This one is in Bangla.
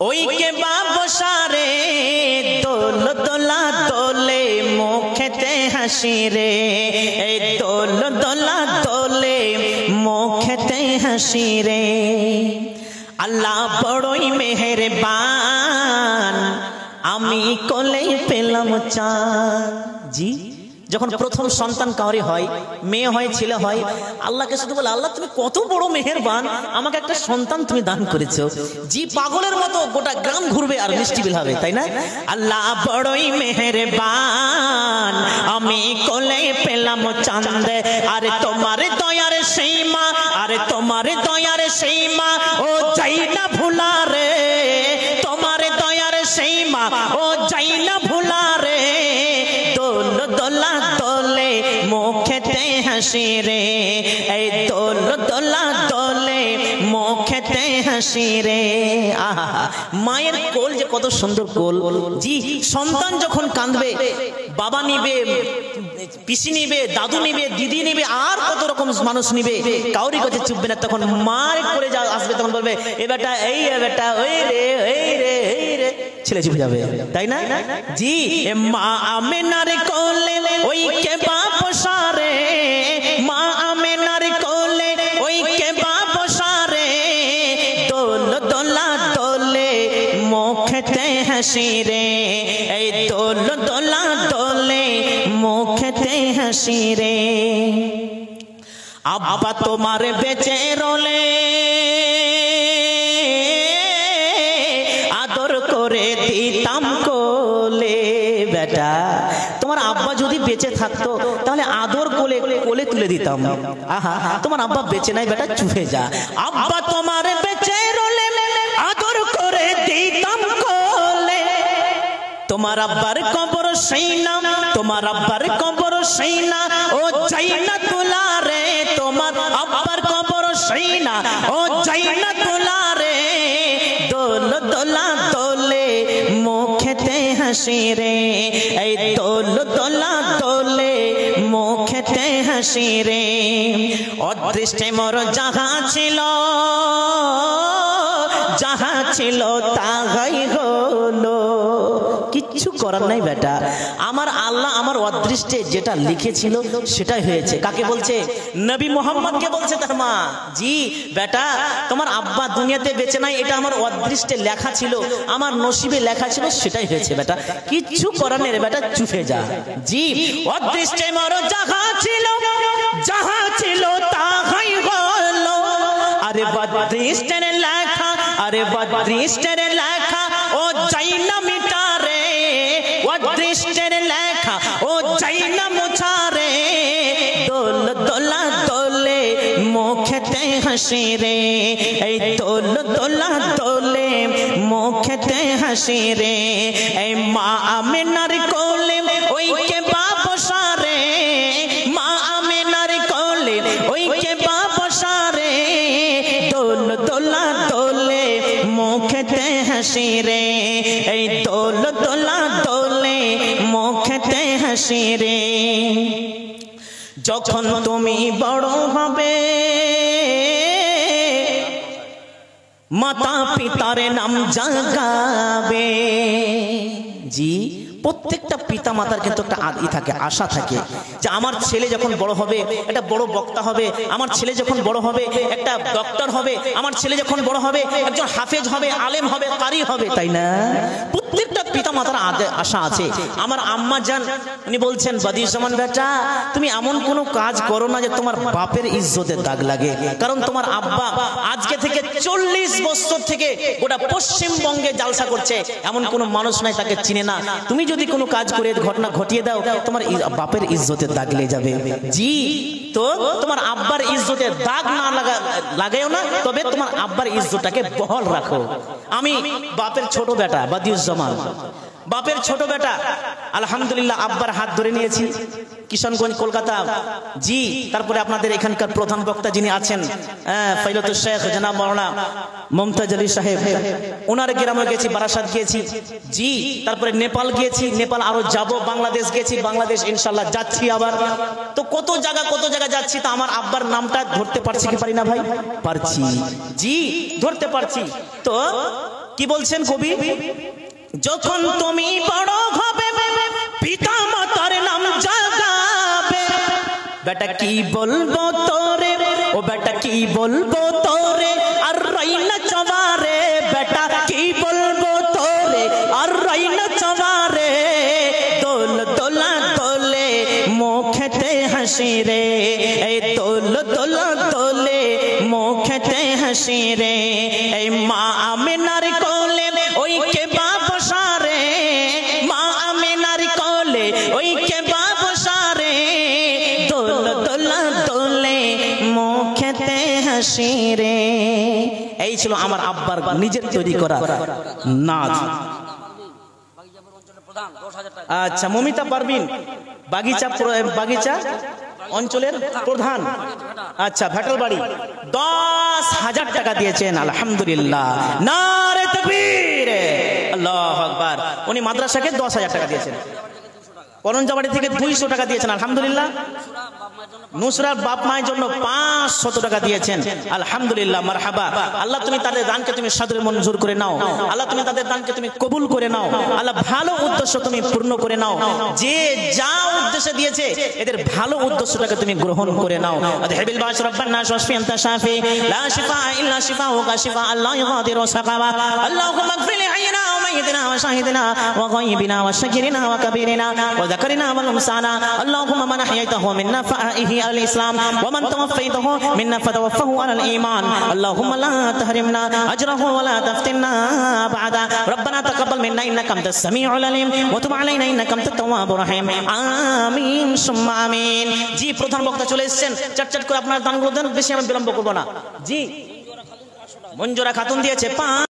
ওই কে বাবসারে দোল দোলা দোলে মুখেতে হাসি রে, এই দোল দোলা দোলে মুখেতে হাসি রে। আল্লাহ বড়ই মেহেরবান, আমি কোলে পেলাম চাঁদ। জি, যখন প্রথম সন্তান কাউরি হয়, মেয়ে হয় ছেলে হয়, আল্লাহকে শুধু বলে আল্লাহ তুমি কত বড় মেহেরবান, আমাকে একটা সন্তান তুমি দান করেছো। জি পাগলের মতো গোটা গ্রাম ঘুরবে আর মিষ্টি বিল হবে, তাই না? আল্লাহ বড়ই মেহেরবান, আমি কোলে পেলাম চাঁদ। আরে তোমার দয়ার সেই মা, আরে তোমার দয়ার সেই মা ও যাই না ভুলা রে, তোমার দয়ার সেই মা ও যাই না ভুলা রে। দোল দোলা দোলে মুখেতে হাসি রে, এই দোল দোলা দোলে মুখেতে হাসি রে। আহা, মায়ের কোল যে কত সুন্দর কোল। জি, সন্তান যখন কাঁদবে, বাবা নিবে, পিসি নিবে, দাদু নিবে, দিদি নিবে, আর কত রকম মানুষ নিবে, কাউরি কাছে চুপবে না। তখন মার করে যা আসবে, তখন বলবে এ বেটা এই, এ বেটা ওই রে, এই রে, এই রে, ছেলে চুপ যাবে, তাই না? জি, মা আমেনার কোলে ওই কে বাবসারে, মা আমেনার কোলে ওই কে বাবসারে। দোল দোলা দোলে মুখেতে হাসি রে, এই দোল দোলা দোলে মুখেতে হাসি রে। আব্বা তোমার বেঁচে রলে আদর করে দিতাম কোলে। বেটা, তোমার আব্বা যদি বেঁচে থাকতো তাহলে আদর কোলে কোলে তুলে দিতাম। আহা, তোমার আব্বা বেঁচে নাই, বেটা চুপে যা। আব্বা তোমার বেঁচে রলে আদর করে দিতাম কোলে। তোমার আব্বার কবর সেই না, তোমার আব্বার কবর সেই না ও চাই না তোলা রে, তোমার আব্বার কবর সেই না ও চাই না তোলা রে। দোল দোলা দোলে মুখেতে হাসি রে, এই দোল দোলা দোলে মুখেতে হাসি রে। অদৃষ্টে মোর যাহা ছিল, যাহা ছিল তাহাই হলো। কিচ্ছু করার নাই বেটা, আমার আল্লাহ আমার অদৃষ্টে যেটা লিখেছিল সেটাই হয়েছে। কাকে বলছে? নবী মোহাম্মদকে বলছে তার মা। জি বেটা, তোমার আব্বা দুনিয়াতে বেঁচে নাই, এটা আমার অদৃষ্টে লেখা ছিল, আমার নসিবে লেখা ছিল, সেটাই হয়েছে বেটা, কিচ্ছু করার নেই রে বেটা, চুপে যা। জি, অদৃষ্টে মোর যাহা ছিল, যাহা ছিল তাহাই হলো। আরে অদৃষ্টের লেখা, আরে অদৃষ্টের লেখা ও যাই না মিটা রে, অদৃষ্টের লেখা ও যাই না মোছা রে। দোল দোলা দোলে মুখেতে হাসি রে, এই দোল দোলা দোলে মুখেতে হাসি রে। এই মা আমেনার কোলে ওই কে বাবসারে, মা আমেনার কোলে ওই কে বাবসারে। দোল দোলা দোলে মুখেতে হাসি রে, এই দোল দোলা দোলে মুখেতে হাসি রে। যখন তুমি বড় হবে মাতা পিতার নাম জাগাবে। জি, প্রত্যেকটা পিতা মাতার কিন্তু একটা আদি থাকে, আশা থাকে যে আমার ছেলে যখন বড় হবে একটা বড় বক্তা হবে, আমার ছেলে যখন বড় হবে একটা ডক্টর হবে, আমার ছেলে যখন বড় হবে একজন হাফেজ হবে, আলেম হবে, কারি হবে, তাই না? প্রত্যেকটা পিতা মাতার আশা আছে। আমার আম্মা জান উনি বলছেন, বাদিউজ্জামান বেটা তুমি এমন কোনো কাজ করো না যে তোমার বাপের ইজ্জতের দাগ লাগে। কারণ তোমার আব্বা আজকে থেকে 40 বছর থেকে গোটা পশ্চিমবঙ্গে জালসা করছে, এমন কোনো মানুষ নাই তাকে চিনে না। তুমি যদি কোনো কাজ করে ঘটনা ঘটিয়ে দাও, তোমার বাপের ইজ্জতের দাগ লেগে যাবে। জি, তো তোমার আব্বার ইজ্জতের দাগ না লাগাও না, তবে তোমার আব্বার ইজ্জতটাকে বহাল রাখো। আমি বাপের ছোট বেটা বাদিউজ্জামান, বাপের ছোট বেটা, আলহামদুলিল্লাহ আব্বার হাত ধরে নিয়েছি কিশনগঞ্জ কলকাতা। জি, তারপরে আপনাদের এখানকার প্রধান বক্তা যিনি আছেন ফাইলাতুল শেখ জনাব মাওলানা মুমতাজ আলী সাহেব, ওনার গ্রামে গেছি, বারাসাত গিয়েছি। জি, তারপরে নেপাল গিয়েছি, নেপাল আরো যাব, বাংলাদেশ গেছি, বাংলাদেশ ইনশাআল্লাহ যাচ্ছি আবার। তো কত জায়গা যাচ্ছি, তো আমার আব্বার নামটা ধরতে পারছি কি পারি না ভাই? পারছি। জি, ধরতে পারছি। তো কি বলছেন কবি, যখন তুমি বড় হবে পিতা মাতার নাম জাগাবে, বেটা কি বলবো তোরে, ও বেটা কি বলবো তোরে, আর রাইনা চবারে, বেটা কি বলবো তোরে, আর রাইনা চবারে, দোল দোলা দোলে মুখেতে হাসি রে, এই দোল দোলা দোলে মুখেতে হাসি রে, এই মা আমিনার কোলে ওই কে বাবসা রে, মা আমিনার কোলে ওই কে বাবসা রে, দোল দোলা দোলে মুখেতে হাসি রে। এই ছিল আমার আব্বার নিজের তৈরি করা নাচ। আচ্ছা, মমিতা পারভিন বাগিচা অঞ্চলের প্রধান, আচ্ছা ভেটালবাড়ি, 10,000 টাকা দিয়েছেন, আলহামদুলিল্লাহ, নারে তাকবীর, আল্লাহু আকবার। উনি মাদ্রাসাকে 10,000 টাকা দিয়েছেন। করঞ্জাবাড়ি থেকে 200 টাকা দিয়েছেন, আলহামদুলিল্লাহ। নুসরার বাপ মায়ের জন্য 500 টাকা দিয়েছেন, আলহামদুলিল্লাহ, মারহাবা। আল্লাহ তুমি তাদের দানকে তুমি সাদরে মঞ্জুর করে নাও, আল্লাহ তুমি তাদের দানকে তুমি কবুল করে নাও, আল্লাহ ভালো উদ্দেশ্য তুমি পূর্ণ করে নাও, যে যা উদ্দেশ্যে দিয়েছে এদের ভালো উদ্দেশ্যটাকে তুমি গ্রহণ করে নাও। আদহিবিল বাশ রাব্বানা শাফি আনতা শাফি লা শিফা ইল্লা শিফাউকা শিফা আল্লাহ ইগাদিরু সাকাবা। আল্লাহুম্মা ইগফির লি হাইয়িনা ওয়া মাইয়িতিনা ওয়া শাহিদিনা ওয়া গায়িবিনা ওয়া শাকিরিনা ওয়া কাবীরিনা ওয়া যাকারিনা ওয়া উনসানা। আল্লাহুম্মা মান আহইয়াতাহু মিন্না ফাআইহি الإسلام ومن توفيته منا فتوفه على الإيمان. اللهم لا تحرمنا أجره ولا تفتنا بعدا. ربنا تقبل منا إنك أنت السميع العليم وتب علينا إنك أنت التواب الرحيم. آمين ثم آمين. জি, প্রধান বক্তা চলে এসেছেন, চটচট করে আপনার দানগুলো দেন, বেশি আমি বিলম্ব করব না। জি, মঞ্জুরা খাতুন দিয়েছে 5